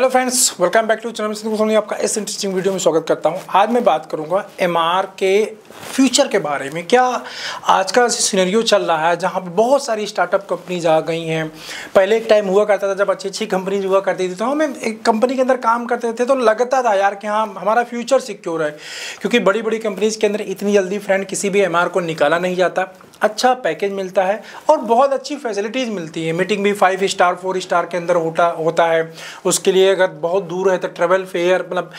Hello friends, welcome back to channel. Soni आपका इस interesting video में स्वागत करता हूं। आज मैं बात करूंगा एमआर के फ्यूचर के बारे में। क्या आज का सिनेरियो चल रहा है जहां पे बहुत सारी स्टार्टअप कंपनीज आ गई हैं। पहले एक टाइम हुआ करता था जब अच्छी अच्छी कंपनीज हुआ करती थी तो हमें एक कंपनी के अंदर काम करते थे तो लगता था यार कि हाँ हमारा फ्यूचर सिक्योर है, क्योंकि बड़ी बड़ी कंपनीज के अंदर इतनी जल्दी फ्रेंड किसी भी एमआर को निकाला नहीं जाता। अच्छा पैकेज मिलता है और बहुत अच्छी फैसिलिटीज़ मिलती है। मीटिंग भी 5 स्टार 4 स्टार के अंदर होता है। उसके लिए अगर बहुत दूर है तो ट्रेवल फेयर मतलब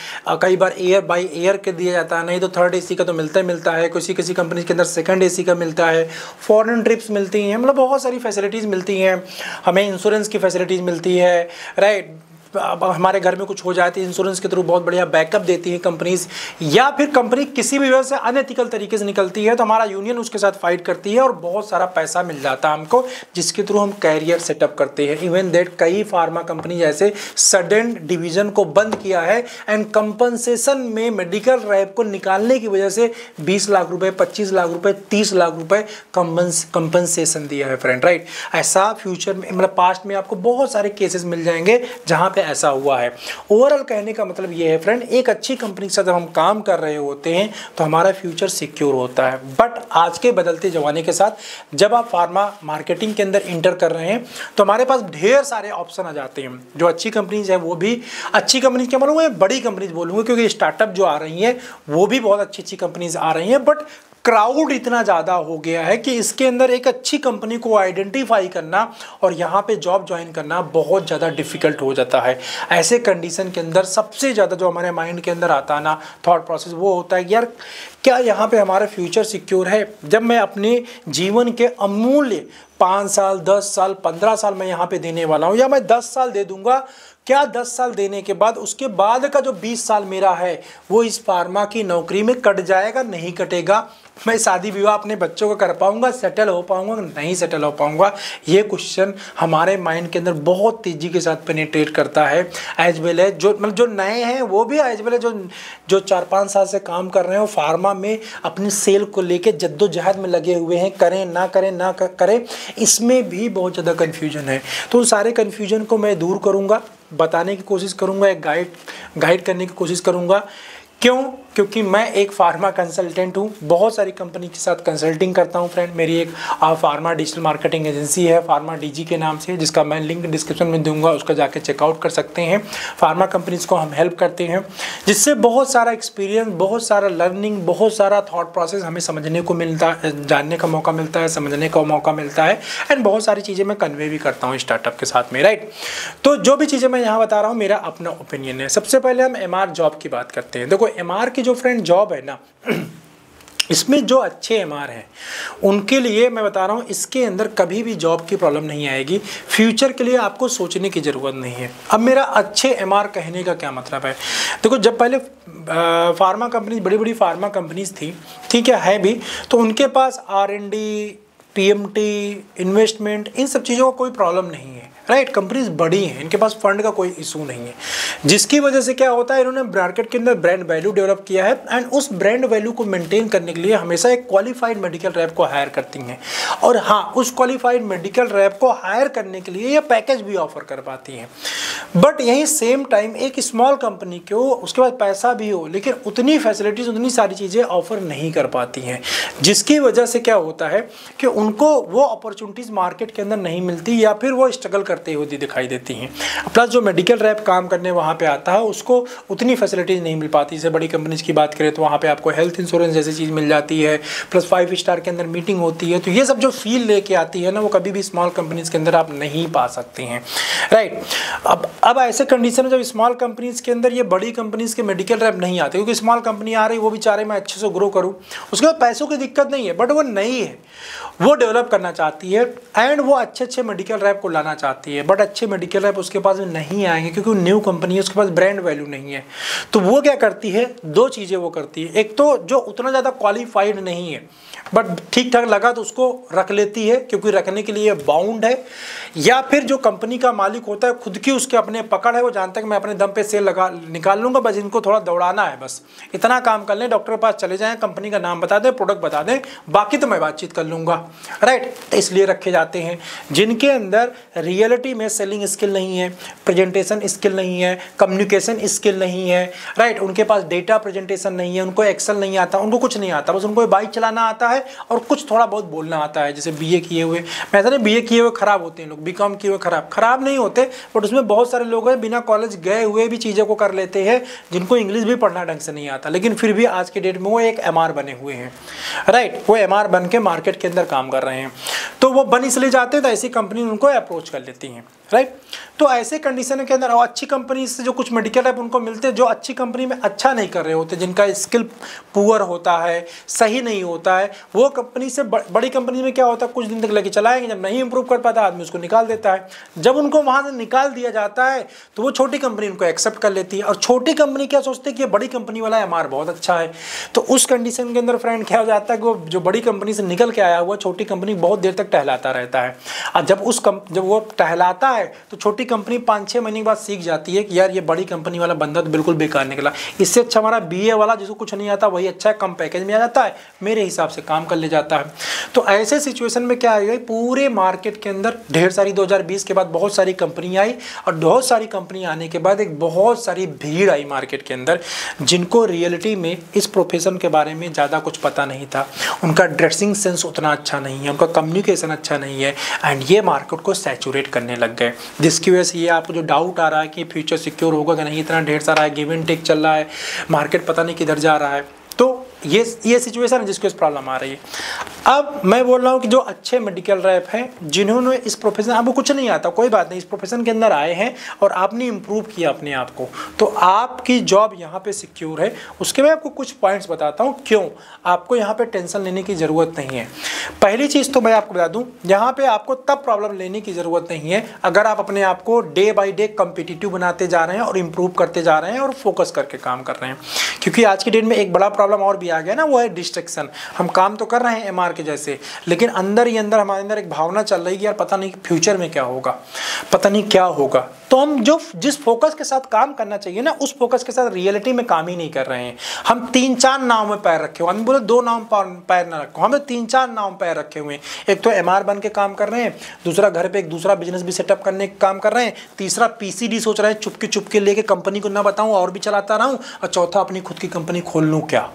कई बार एयर बाई एयर के दिया जाता है, नहीं तो थर्ड एसी का तो मिलता है। किसी कंपनी के अंदर सेकंड एसी का मिलता है। फॉरेन ट्रिप्स मिलती हैं, मतलब बहुत सारी फैसिलिटीज़ मिलती हैं। हमें इंश्योरेंस की फैसिलिटीज़ मिलती है, राइट। अब हमारे घर में कुछ हो जाए तो इंश्योरेंस के थ्रू बहुत बढ़िया बैकअप देती है कंपनीज, या फिर कंपनी किसी भी वजह से अनएथिकल तरीके से निकलती है तो हमारा यूनियन उसके साथ फाइट करती है और बहुत सारा पैसा मिल जाता है हमको, जिसके थ्रू हम कैरियर सेटअप करते हैं। इवन दैट कई फार्मा कंपनी जैसे सडन डिवीजन को बंद किया है एंड कंपनसेशन में मेडिकल रैप को निकालने की वजह से 20 लाख रुपए, 25 लाख रुपए, 30 लाख रुपए कंपनसेशन दिया है फ्रेंड, राइट। ऐसा फ्यूचर में मतलब पास्ट में आपको बहुत सारे केसेस मिल जाएंगे जहाँ ऐसा हुआ है। ओवरऑल कहने का मतलब ये है फ्रेंड, एक अच्छी कंपनी के साथ जब हम काम कर रहे होते हैं तो हमारा फ्यूचर सिक्योर होता है। बट आज के बदलते जमाने के साथ जब आप फार्मा मार्केटिंग के अंदर इंटर कर रहे हैं तो हमारे पास ढेर सारे ऑप्शन आ जाते हैं। जो अच्छी कंपनीज है वो भी अच्छी कंपनीज क्या बोलूँगा, बड़ी कंपनीज बोलूँगा, क्योंकि स्टार्टअप जो आ रही हैं वो भी बहुत अच्छी अच्छी कंपनीज आ रही हैं। बट क्राउड इतना ज़्यादा हो गया है कि इसके अंदर एक अच्छी कंपनी को आइडेंटिफाई करना और यहाँ पे जॉब ज्वाइन करना बहुत ज़्यादा डिफिकल्ट हो जाता है। ऐसे कंडीशन के अंदर सबसे ज़्यादा जो हमारे माइंड के अंदर आता है ना थॉट प्रोसेस, वो होता है कि यार क्या यहाँ पे हमारा फ्यूचर सिक्योर है। जब मैं अपने जीवन के अमूल्य 5 साल 10 साल 15 साल मैं यहाँ पे देने वाला हूँ, या मैं 10 साल दे दूंगा, क्या 10 साल देने के बाद उसके बाद का जो 20 साल मेरा है वो इस फार्मा की नौकरी में कट जाएगा, नहीं कटेगा। मैं शादी विवाह अपने बच्चों को कर पाऊंगा, सेटल हो पाऊंगा, नहीं सेटल हो पाऊंगा। ये क्वेश्चन हमारे माइंड के अंदर बहुत तेज़ी के साथ पेनिट्रेट करता है। एज वेल एज जो मतलब जो नए हैं वो भी, एज वेल एज जो 4-5 साल से काम कर रहे हैं वो फार्मा में अपनी सेल को लेके जद्दोजहद में लगे हुए हैं, करें ना करें, इसमें भी बहुत ज़्यादा कन्फ्यूजन है। तो उन सारे कन्फ्यूजन को मैं दूर करूँगा, बताने की कोशिश करूँगा, एक गाइड करने की कोशिश करूँगा। क्यों? क्योंकि मैं एक फार्मा कंसल्टेंट हूँ, बहुत सारी कंपनी के साथ कंसल्टिंग करता हूँ फ्रेंड। मेरी एक फार्मा डिजिटल मार्केटिंग एजेंसी है फार्मा डीजी के नाम से, जिसका मैं लिंक डिस्क्रिप्शन में दूंगा, उसका जाके चेकआउट कर सकते हैं। फार्मा कंपनीज को हम हेल्प करते हैं, जिससे बहुत सारा एक्सपीरियंस, बहुत सारा लर्निंग, बहुत सारा थॉट प्रोसेस हमें समझने को मिलता है, जानने का मौका मिलता है, समझने का मौका मिलता है, एंड बहुत सारी चीज़ें मैं कन्वे भी करता हूँ स्टार्टअप के साथ में, राइट। तो जो भी चीज़ें मैं यहाँ बता रहा हूँ मेरा अपना ओपिनियन है। सबसे पहले हम एमआर जॉब की बात करते हैं। देखो एमआर की जो फ्रेंड जॉब है ना, इसमें जो अच्छे एमआर हैं उनके लिए मैं बता रहा हूँ, इसके अंदर कभी भी जॉब की प्रॉब्लम नहीं आएगी। फ्यूचर के लिए आपको सोचने की ज़रूरत नहीं है। अब मेरा अच्छे एमआर कहने का क्या मतलब है, देखो जब पहले फार्मा कंपनीज, बड़ी बड़ी फार्मा कंपनीज थी, ठीक है भी, तो उनके पास R&D, PMT, इन्वेस्टमेंट, इन सब चीज़ों का कोई प्रॉब्लम नहीं है, राइट। कंपनीज बड़ी हैं, इनके पास फंड का कोई इशू नहीं है, जिसकी वजह से क्या होता है, इन्होंने मार्केट के अंदर ब्रांड वैल्यू डेवलप किया है एंड उस ब्रांड वैल्यू को मेंटेन करने के लिए हमेशा एक क्वालिफाइड मेडिकल रैप को हायर करती हैं। और हाँ, उस क्वालिफाइड मेडिकल रैप को हायर करने के लिए ये पैकेज भी ऑफर कर पाती हैं। बट यही सेम टाइम एक स्मॉल कंपनी को उसके बाद पैसा भी हो लेकिन उतनी फैसिलिटीज, उतनी सारी चीज़ें ऑफर नहीं कर पाती हैं, जिसकी वजह से क्या होता है कि उनको वो अपॉर्चुनिटीज़ मार्केट के अंदर नहीं मिलती, या फिर वो स्ट्रगल करते हुए दिखाई देती हैं। प्लस जो मेडिकल रैप काम करने वहाँ पे आता है उसको उतनी फैसिलिटीज़ नहीं मिल पाती। जैसे बड़ी कंपनीज की बात करें तो वहाँ पे आपको हेल्थ इंश्योरेंस जैसी चीज़ मिल जाती है, प्लस 5 स्टार के अंदर मीटिंग होती है। तो ये सब जो फील लेके आती है ना, वो कभी भी स्मॉल कंपनीज के अंदर आप नहीं पा सकते हैं, राइट। अब ऐसे कंडीशन में जब स्मॉल कंपनीज के अंदर ये बड़ी कंपनीज के मेडिकल रैप नहीं आते, क्योंकि स्मॉल कंपनी आ रही, वो भी चाह रही मैं अच्छे से ग्रो करूँ, उसके बाद पैसों की दिक्कत नहीं है, बट वो नई है, वो डेवलप करना चाहती है एंड वो अच्छे मेडिकल रैप को लाना चाहती है। बट अच्छे मेडिकल रैप उसके पास नहीं आएंगे क्योंकि वो न्यू कंपनी है, उसके पास ब्रांड वैल्यू नहीं है। तो वो क्या करती है, 2 चीज़ें वो करती है। एक तो जो उतना ज़्यादा क्वालिफाइड नहीं है बट ठीक ठाक लगा तो उसको रख लेती है, क्योंकि रखने के लिए बाउंड है। या फिर जो कंपनी का मालिक होता है, खुद की उसके अपने पकड़ है, वो जानता है कि मैं अपने दम पे सेल निकाल लूँगा, बस इनको थोड़ा दौड़ाना है, बस इतना काम कर लें, डॉक्टर के पास चले जाएँ, कंपनी का नाम बता दें, प्रोडक्ट बता दें, बाकी तो मैं बातचीत कर लूँगा, राइट। इसलिए रखे जाते हैं। जिनके अंदर रियल रियलिटी में सेलिंग स्किल नहीं है, प्रेजेंटेशन स्किल नहीं है, कम्युनिकेशन स्किल नहीं है, राइट, उनके पास डेटा प्रेजेंटेशन नहीं है, उनको एक्सेल नहीं आता, उनको कुछ नहीं आता, बस उनको बाइक चलाना आता है और कुछ थोड़ा बहुत बोलना आता है। जैसे बीए किए हुए, मैं नहीं बीए किए हुए खराब होते हैं लोग, बीकॉम किए हुए खराब नहीं होते, बट उसमें बहुत सारे लोग हैं बिना कॉलेज गए हुए भी चीज़ों को कर लेते हैं, जिनको इंग्लिश भी पढ़ना ढंग से नहीं आता, लेकिन फिर भी आज के डेट में वो एक एमआर बने हुए हैं, राइट, वो एमआर बन के मार्केट के अंदर काम कर रहे हैं। तो वो बन इसलिए जाते हैं तो ऐसी कंपनी उनको अप्रोच कर लेती हैं, राइट। तो ऐसे कंडीशन के अंदर अच्छी कंपनी से जो कुछ मेडिकल रैप उनको मिलते हैं, जो अच्छी कंपनी में अच्छा नहीं कर रहे होते, जिनका स्किल पुअर होता है, सही नहीं होता है, वो कंपनी से बड़ी कंपनी में क्या होता है, कुछ दिन तक लेके चलाएंगे, जब नहीं इंप्रूव कर पाता आदमी उसको निकाल देता है। जब उनको वहाँ से निकाल दिया जाता है तो वो छोटी कंपनी उनको एक्सेप्ट कर लेती है, और छोटी कंपनी क्या सोचती है कि बड़ी कंपनी वाला एमआर बहुत अच्छा है। तो उस कंडीशन के अंदर फ्रेंड क्या हो जाता है कि वो जो बड़ी कंपनी से निकल के आया हुआ छोटी कंपनी बहुत देर तक टहलाता रहता है, और जब वो टहलाता है तो छोटी कंपनी 5-6 महीने के बाद सीख जाती है कि यार ये बड़ी कंपनी वाला बंदा तो बिल्कुल बेकार निकला, इससे अच्छा हमारा बीए वाला जिसको कुछ नहीं आता वही अच्छा है, कम पैकेज में आ जाता है, मेरे हिसाब से काम कर ले जाता है। तो ऐसे सिचुएशन में क्या आएगा, पूरे मार्केट के अंदर ढेर सारी 2020 के बाद बहुत सारी कंपनी आई, और बहुत सारी कंपनी आने के बाद एक बहुत सारी भीड़ आई मार्केट के अंदर, जिनको रियलिटी में इस प्रोफेशन के बारे में ज़्यादा कुछ पता नहीं था, उनका ड्रेसिंग सेंस उतना अच्छा नहीं है, उनका कम्युनिकेशन अच्छा नहीं है, एंड ये मार्केट को सैचुरेट करने लग गए, जिसकी वजह से ये आपको जो डाउट आ रहा है कि फ्यूचर सिक्योर होगा कि नहीं, इतना ढेर सारा है, गिव एंड टेक चल रहा है, मार्केट पता नहीं किधर जा रहा है, तो ये सिचुएशन है जिसकी प्रॉब्लम आ रही है। अब मैं बोल रहा हूँ कि जो अच्छे मेडिकल रैप हैं, जिन्होंने इस प्रोफेशन, आपको कुछ नहीं आता कोई बात नहीं, इस प्रोफेशन के अंदर आए हैं और आपने इम्प्रूव किया अपने आप को, तो आपकी जॉब यहाँ पे सिक्योर है। उसके बाद आपको कुछ पॉइंट्स बताता हूँ क्यों आपको यहाँ पे टेंशन लेने की ज़रूरत नहीं है। पहली चीज़ तो मैं आपको बता दूँ, यहाँ पे आपको तब प्रॉब्लम लेने की ज़रूरत नहीं है अगर आप अपने आप को डे बाई डे कम्पिटिटिव बनाते जा रहे हैं और इम्प्रूव करते जा रहे हैं और फोकस करके काम कर रहे हैं। क्योंकि आज की डेट में एक बड़ा प्रॉब्लम और भी आ गया ना, वो है डिस्ट्रैक्शन। हम काम तो कर रहे हैं एमआर के जैसे, लेकिन अंदर ही अंदर हमारे अंदर एक भावना चल रही है कि यार पता नहीं फ्यूचर में क्या होगा, पता नहीं क्या होगा। तो हम जिस फोकस के साथ काम करना चाहिए ना, उस फोकस के साथ रियलिटी में काम ही नहीं कर रहे हैं। हम 3-4 नाव में पैर रखे हुए, हम बोले 2 नाव पैर ना रखो, हमें 3-4 नाव पैर रखे हुए हैं। एक तो एमआर बन के काम कर रहे हैं, दूसरा घर पे एक दूसरा बिजनेस भी सेटअप करने का काम कर रहे हैं, तीसरा पीसीडी सोच रहे हैं चुपके लेके कंपनी को ना बताऊं और भी चलाता रहूं, और चौथा अपनी खुद की कंपनी खोल लूं क्या।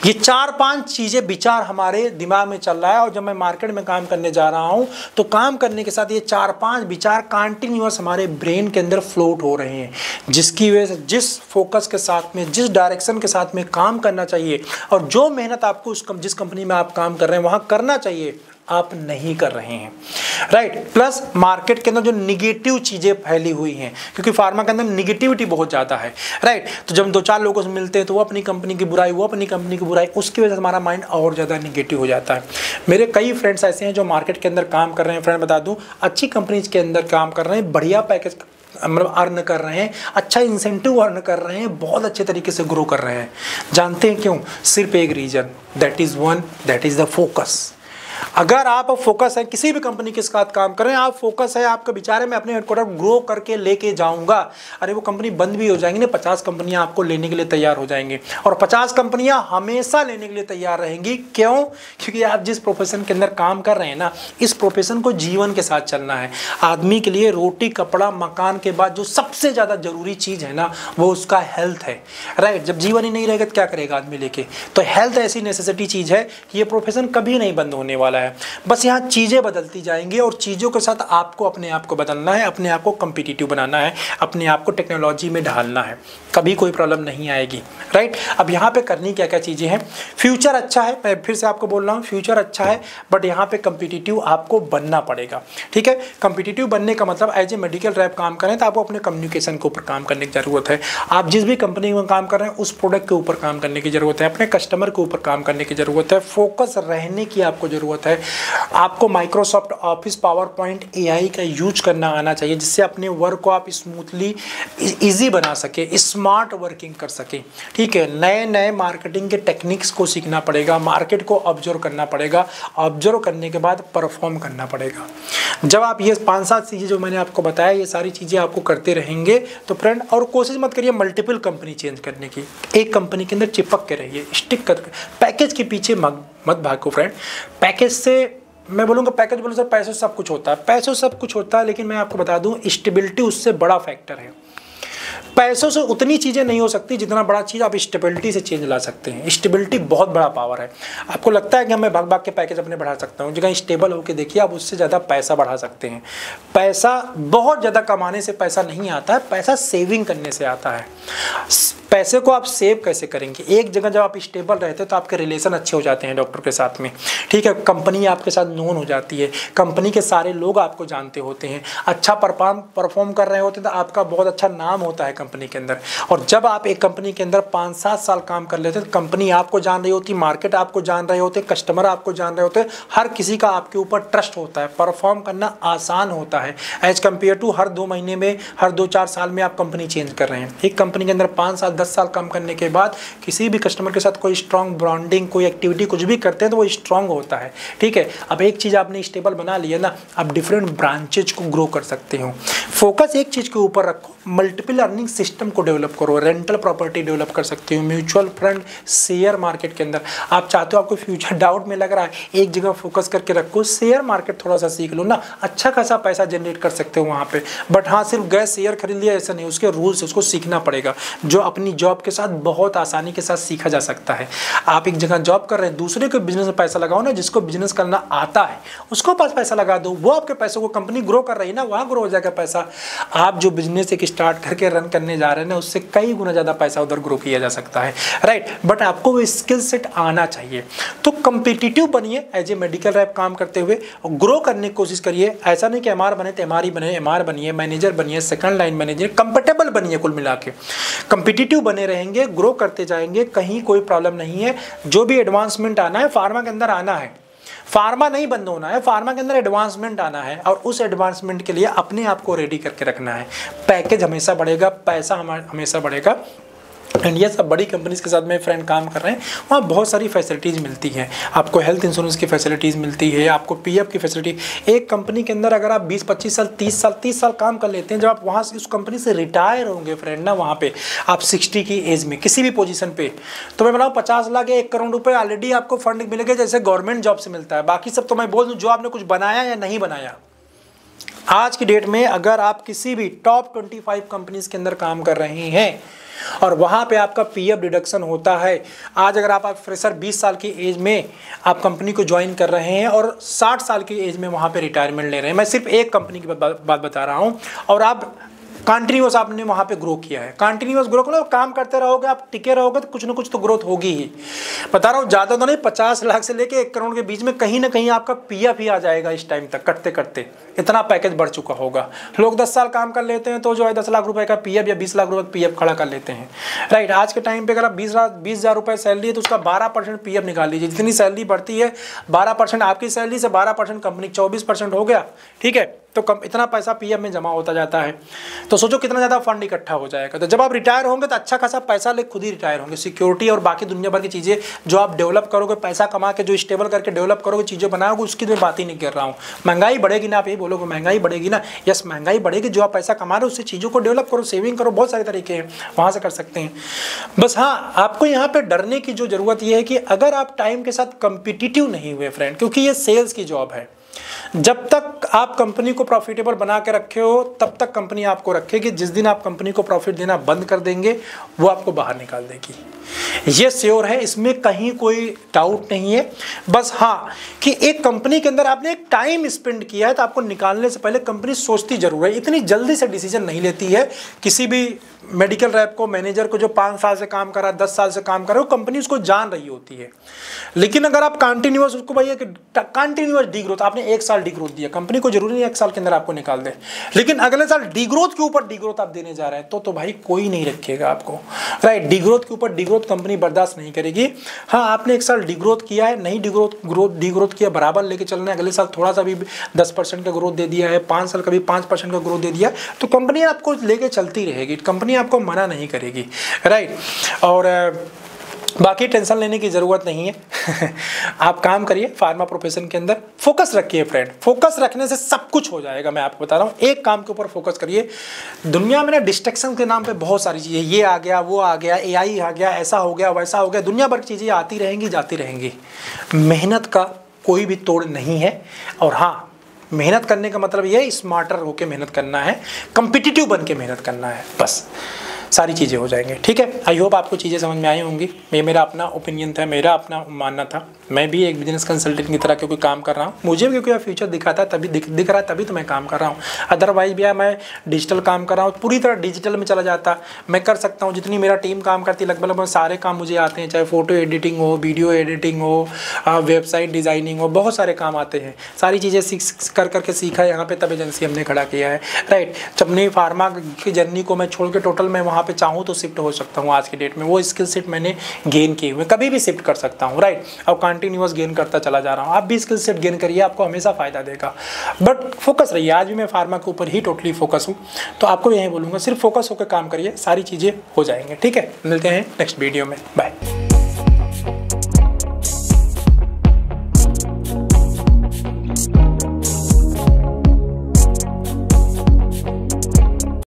ये 4-5 चीज़ें विचार हमारे दिमाग में चल रहा है, और जब मैं मार्केट में काम करने जा रहा हूं तो काम करने के साथ ये 4-5 विचार कंटिन्यूअस हमारे ब्रेन के अंदर फ्लोट हो रहे हैं, जिसकी वजह से जिस फोकस के साथ में, जिस डायरेक्शन के साथ में काम करना चाहिए और जो मेहनत आपको जिस कंपनी में आप काम कर रहे हैं वहाँ करना चाहिए, आप नहीं कर रहे हैं, राइट। प्लस मार्केट के अंदर जो निगेटिव चीज़ें फैली हुई हैं, क्योंकि फार्मा के अंदर निगेटिविटी बहुत ज़्यादा है, राइट। तो जब 2-4 लोगों से मिलते हैं तो वो अपनी कंपनी की बुराई, वो अपनी कंपनी की बुराई, उसकी वजह से हमारा माइंड और ज़्यादा निगेटिव हो जाता है। मेरे कई फ्रेंड्स ऐसे हैं जो मार्केट के अंदर काम कर रहे हैं, फ्रेंड बता दूँ, अच्छी कंपनीज के अंदर काम कर रहे हैं, बढ़िया पैकेज मतलब अर्न कर रहे हैं, अच्छा इंसेंटिव अर्न कर रहे हैं, बहुत अच्छे तरीके से ग्रो कर रहे हैं। जानते हैं क्यों? सिर्फ एक reason, that is the focus. अगर आप फोकस है, किसी भी कंपनी के साथ काम करें, आप फोकस है, आपका विचार है मैं अपने हेडक्वार्टर ग्रो करके लेके जाऊंगा, अरे वो कंपनी बंद भी हो जाएंगी ना, 50 कंपनियां आपको लेने के लिए तैयार हो जाएंगी, और 50 कंपनियां हमेशा लेने के लिए तैयार रहेंगी। क्यों? क्योंकि आप जिस प्रोफेशन के अंदर काम कर रहे हैं ना, इस प्रोफेशन को जीवन के साथ चलना है। आदमी के लिए रोटी कपड़ा मकान के बाद जो सबसे ज़्यादा जरूरी चीज़ है ना, वो उसका हेल्थ है, राइट। जब जीवन ही नहीं रहेगा तो क्या करेगा आदमी लेके? तो हेल्थ ऐसी नेसेसिटी चीज़ है कि ये प्रोफेशन कभी नहीं बंद होने वाला है। बस यहाँ चीज़ें बदलती जाएंगी, और चीज़ों के साथ आपको अपने आप को बदलना है, अपने आप को कम्पिटिटिव बनाना है, अपने आप को टेक्नोलॉजी में ढालना है, कभी कोई प्रॉब्लम नहीं आएगी, राइट। अब यहाँ पे करनी क्या क्या चीज़ें हैं। फ्यूचर अच्छा है, मैं फिर से आपको बोल रहा हूँ, फ्यूचर अच्छा है, बट यहाँ पे कम्पिटिटिव आपको बनना पड़ेगा, ठीक है। कम्पिटिटिव बनने का मतलब एज ए मेडिकल रैप काम करें तो आपको अपने कम्युनिकेशन के ऊपर काम करने की ज़रूरत है। आप जिस भी कंपनी में काम कर रहे हैं उस प्रोडक्ट के ऊपर काम करने की ज़रूरत है, अपने कस्टमर के ऊपर काम करने की ज़रूरत है, फोकस रहने की आपको ज़रूरत है। आपको Microsoft office, power point, AI का यूज करना आना चाहिए, जिससे अपने वर्क को आप स्मूथली इजी बना सके, स्मार्ट वर्किंग कर सके, ठीक है। नए नए मार्केटिंग के टेक्निक्स को सीखना पड़ेगा, मार्केट को ऑब्जर्व करना पड़ेगा, ऑब्जर्व करने के बाद परफॉर्म करना पड़ेगा। जब आप ये 5-7 चीज़ें जो मैंने आपको बताया, ये सारी चीज़ें आपको करते रहेंगे तो फ्रेंड, और कोशिश मत करिए मल्टीपल कंपनी चेंज करने की, एक कंपनी के अंदर चिपक के रहिए, स्टिक कर, पैकेज के पीछे मत भागो फ्रेंड। पैकेज से मैं बोलूँगा पैकेज बोलो सर पैसों से सब कुछ होता है, पैसों से सब कुछ होता है, लेकिन मैं आपको बता दूं स्टेबिलिटी उससे बड़ा फैक्टर है। पैसों से उतनी चीज़ें नहीं हो सकती जितना बड़ा चीज़ आप स्टेबिलिटी से चेंज ला सकते हैं। स्टेबिलिटी बहुत बड़ा पावर है। आपको लगता है कि मैं भाग भाग के पैकेज अपने बढ़ा सकता हूँ, जगह स्टेबल होकर देखिए आप उससे ज़्यादा पैसा बढ़ा सकते हैं। पैसा बहुत ज़्यादा कमाने से पैसा नहीं आता है, पैसा सेविंग करने से आता है। पैसे को आप सेव कैसे करेंगे? एक जगह जब आप स्टेबल रहते हैं तो आपके रिलेशन अच्छे हो जाते हैं डॉक्टर के साथ में, ठीक है, कंपनी आपके साथ नोन हो जाती है, कंपनी के सारे लोग आपको जानते होते हैं, अच्छा परफॉर्म कर रहे होते हैं तो आपका बहुत अच्छा नाम होता है कंपनी के अंदर। और जब आप एक कंपनी के अंदर 5-7 साल काम कर लेते हैं तो कंपनी आपको जान रही होती, मार्केट आपको जान रहे होते, कस्टमर आपको जान रहे होते, हर किसी का आपके ऊपर ट्रस्ट होता है, परफॉर्म करना आसान होता है एज कम्पेयर टू हर 2 महीने में, हर 2-4 साल में आप कंपनी चेंज कर रहे हैं। एक कंपनी के अंदर 5 साल 10 साल काम करने के बाद किसी भी कस्टमर के साथ कोई स्ट्रॉन्ग ब्रांडिंग, कोई एक्टिविटी कुछ भी करते हैं तो वो स्ट्रॉन्ग होता है, ठीक है। अब एक चीज़ आपने स्टेबल बना लिया ना, आप डिफरेंट ब्रांचेज को ग्रो कर सकते हो। फोकस एक चीज़ के ऊपर रखो, मल्टीपल अर्निंग सिस्टम को डेवलप करो, रेंटल प्रॉपर्टी डेवलप कर सकते हो, म्यूचुअल फंड, शेयर मार्केट के अंदर आप चाहते हो, आपको फ्यूचर डाउट में लग रहा है, एक जगह फोकस करके रखो, शेयर मार्केट थोड़ा सा सीख लो ना, अच्छा खासा पैसा जनरेट कर सकते हो वहाँ पे। बट हाँ, सिर्फ गए शेयर खरीद लिया ऐसा नहीं, उसके रूल्स उसको सीखना पड़ेगा, जो अपनी जॉब के साथ बहुत आसानी के साथ सीखा जा सकता है। आप एक जगह जॉब कर रहे हैं, दूसरे के बिजनेस में पैसा लगाओ ना, जिसको बिजनेस करना आता है उसको पास पैसा लगा दो, वो आपके पैसों को, कंपनी ग्रो कर रही है ना, वहाँ ग्रो हो जाएगा पैसा। आप जो बिजनेस एक स्टार्ट करके रन करने जा रहे हैं ना, उससे कई गुना ज़्यादा पैसा उधर ग्रो किया जा सकता है, राइट। बट आपको वो स्किल सेट आना चाहिए। तो कम्पिटिटिव बनिए एज ए मेडिकल रैप काम करते हुए, ग्रो करने की कोशिश करिए। ऐसा नहीं कि एमआर बने तो एमआर ही बने, एमआर बनिए, मैनेजर बनिए, सेकंड लाइन मैनेजर, कंफर्टेबल बनिए, कुल मिला के कम्पिटिटिव बने रहेंगे, ग्रो करते जाएंगे, कहीं कोई प्रॉब्लम नहीं है। जो भी एडवांसमेंट आना है फार्मा के अंदर आना है, फार्मा नहीं बंद होना है, फार्मा के अंदर एडवांसमेंट आना है, और उस एडवांसमेंट के लिए अपने आप को रेडी करके रखना है। पैकेज हमेशा बढ़ेगा, पैसा हमेशा बढ़ेगा। इंडिया सब बड़ी कंपनीज के साथ में फ्रेंड काम कर रहे हैं, वहाँ बहुत सारी फैसिलिटीज़ मिलती हैं। आपको हेल्थ इंश्योरेंस की फैसिलिटीज़ मिलती है, आपको पीएफ की फैसिलिटी। एक कंपनी के अंदर अगर आप 20-25 साल 30 साल काम कर लेते हैं, जब आप वहाँ से उस कंपनी से रिटायर होंगे फ्रेंड ना, वहाँ पे आप 60 की एज में किसी भी पोजीशन पे, तो मैं बताऊँ 50 लाख या 1 करोड़ रुपये ऑलरेडी आपको फंड मिलेगा, जैसे गवर्नमेंट जॉब से मिलता है। बाकी सब तो मैं बोल दूँ, जो आपने कुछ बनाया या नहीं बनाया, आज की डेट में अगर आप किसी भी टॉप 25 कंपनीज के अंदर काम कर रहे हैं और वहाँ पे आपका पीएफ डिडक्शन होता है, आज अगर आप फ्रेशर 20 साल की एज में आप कंपनी को ज्वाइन कर रहे हैं और 60 साल की एज में वहाँ पे रिटायरमेंट ले रहे हैं, मैं सिर्फ एक कंपनी की बात बता रहा हूँ, और आप कंटिन्यूस आपने वहाँ पे ग्रो किया है, कंटिन्यूस ग्रो करो, काम करते रहोगे, आप टिके रहोगे तो कुछ ना कुछ तो ग्रोथ होगी ही। बता रहा हूँ, ज़्यादा तो नहीं, 50 लाख से लेके 1 करोड़ के बीच में कहीं ना कहीं आपका पीएफ ही आ जाएगा इस टाइम तक, करते करते इतना पैकेज बढ़ चुका होगा। लोग 10 साल काम कर लेते हैं तो जो है 10 लाख रुपए का पीएफ या 20 लाख रुपए का पीएफ खड़ा कर लेते हैं, राइट। आज के टाइम पे अगर आप 20,000 रुपये सैलरी है तो उसका 12% पीएफ निकाल लीजिए। जितनी सैलरी बढ़ती है 12% आपकी सैलरी से 12% कंपनी, 24% हो गया, ठीक है। तो कम इतना पैसा पीएफ में जमा होता जाता है, तो सोचो कितना ज़्यादा फंड इकट्ठा हो जाएगा। तो जब आप रिटायर होंगे तो अच्छा खासा पैसा ले खुद ही रिटायर होंगे। सिक्योरिटी और बाकी दुनिया भर की चीज़ें जो आप डेवलप करोगे, पैसा कमा के जो स्टेबल करके डेवलप करोगे, चीज़ें बनाओगे, उसकी मैं बात ही नहीं कर रहा हूँ। महंगाई बढ़ेगी ना, आप यही बोलोगे महंगाई बढ़ेगी ना, यस महंगाई बढ़ेगी। जो आप पैसा कमा रहे हो उससे चीज़ों को डेवलप करो, सेविंग करो, बहुत सारे तरीके हैं वहाँ से कर सकते हैं। बस हाँ, आपको यहाँ पर डरने की जो ज़रूरत ये है कि अगर आप टाइम के साथ कम्पिटिटिव नहीं हुए फ्रेंड, क्योंकि ये सेल्स की जॉब है, जब तक आप कंपनी को प्रॉफिटेबल बना के रखे हो तब तक कंपनी आपको रखेगी। जिस दिन आप कंपनी को प्रॉफिट देना बंद कर देंगे वो आपको बाहर निकाल देगी, ये श्योर है, इसमें कहीं कोई डाउट नहीं है। बस हाँ कि एक कंपनी के अंदर आपने एक टाइम स्पेंड किया है तो आपको निकालने से पहले कंपनी सोचती जरूर है, इतनी जल्दी से डिसीजन नहीं लेती है। किसी भी मेडिकल रैप को, मैनेजर को जो 5 साल से काम कर रहा है, 10 साल से काम कर रहा है, वो कंपनी उसको जान रही होती है। लेकिन अगर आप कंटिन्यूअस उसको, भाई कंटिन्यूअस डी ग्रोथ, आपने 1 साल डी ग्रोथ दिया, कंपनी को जरूरी नहीं 1 साल के अंदर आपको निकाल दे, लेकिन अगले साल डी ग्रोथ के ऊपर डी ग्रोथ आप देने जा रहे हैं तो भाई कोई नहीं रखेगा आपको, राइट। डी ग्रोथ के ऊपर डी ग्रोथ कंपनी बर्दाश्त नहीं करेगी। हाँ, आपने 1 साल डी ग्रोथ किया है, नहीं डी ग्रोथ किया, बराबर लेके चलना है, अगले साल थोड़ा सा भी 10% का ग्रोथ दे दिया है, 5 साल का भी 5% का ग्रोथ दे दिया, तो कंपनी आपको लेके चलती रहेगी, कंपनी आपको मना नहीं करेगी, राइट। और बाकी टेंशन लेने की ज़रूरत नहीं है। आप काम करिए फार्मा प्रोफेशन के अंदर, फोकस रखिए फ्रेंड, फोकस रखने से सब कुछ हो जाएगा। मैं आपको बता रहा हूँ, एक काम के ऊपर फोकस करिए। दुनिया में ना डिस्ट्रैक्शन के नाम पे बहुत सारी चीज़ें, ये आ गया, वो आ गया, एआई आ गया, ऐसा हो गया, वैसा हो गया, दुनिया भर की चीज़ें आती रहेंगी, जाती रहेंगी। मेहनत का कोई भी तोड़ नहीं है। और हाँ, मेहनत करने का मतलब ये है स्मार्टर होकर मेहनत करना है, कम्पिटिटिव बन के मेहनत करना है, बस सारी चीज़ें हो जाएंगी। ठीक है, आई होप आपको चीज़ें समझ में आई होंगी। ये मेरा अपना ओपिनियन था, मेरा अपना मानना था। मैं भी एक बिजनेस कंसल्टेंट की तरह क्योंकि काम कर रहा हूँ, मुझे भी क्योंकि फ्यूचर दिखाता है तभी दिख रहा है, तभी तो मैं काम कर रहा हूँ। अदरवाइज भैया मैं डिजिटल काम कर रहा हूँ, पूरी तरह डिजिटल में चला जाता मैं कर सकता हूँ जितनी मेरा टीम काम करती है, लगभग सारे काम मुझे आते हैं, चाहे फोटो एडिटिंग हो, वीडियो एडिटिंग हो, वेबसाइट डिज़ाइनिंग हो, बहुत सारे काम आते हैं। सारी चीज़ें करके सीखा है यहाँ पे, तब एजेंसी हमने खड़ा किया है। राइट, जब अपनी फार्मा की जर्नी को मैं छोड़ के टोटल मैं वहाँ पे चाहूँ तो शिफ्ट हो सकता हूँ। आज की डेट में वो स्किल सेट मैंने गेन किए हुए, कभी भी शिफ्ट कर सकता हूँ। राइट, और कंटिन्यूअस गेन करता चला जा रहा हूँ। आप भी स्किल सेट गेन करिए, आपको हमेशा फ़ायदा देगा। बट फोकस रहिए, आज भी मैं फार्मा के ऊपर ही टोटली फोकस हूँ, तो आपको यही बोलूँगा सिर्फ फोकस होकर काम करिए, सारी चीज़ें हो जाएंगे। ठीक है, मिलते हैं नेक्स्ट वीडियो में, बाय।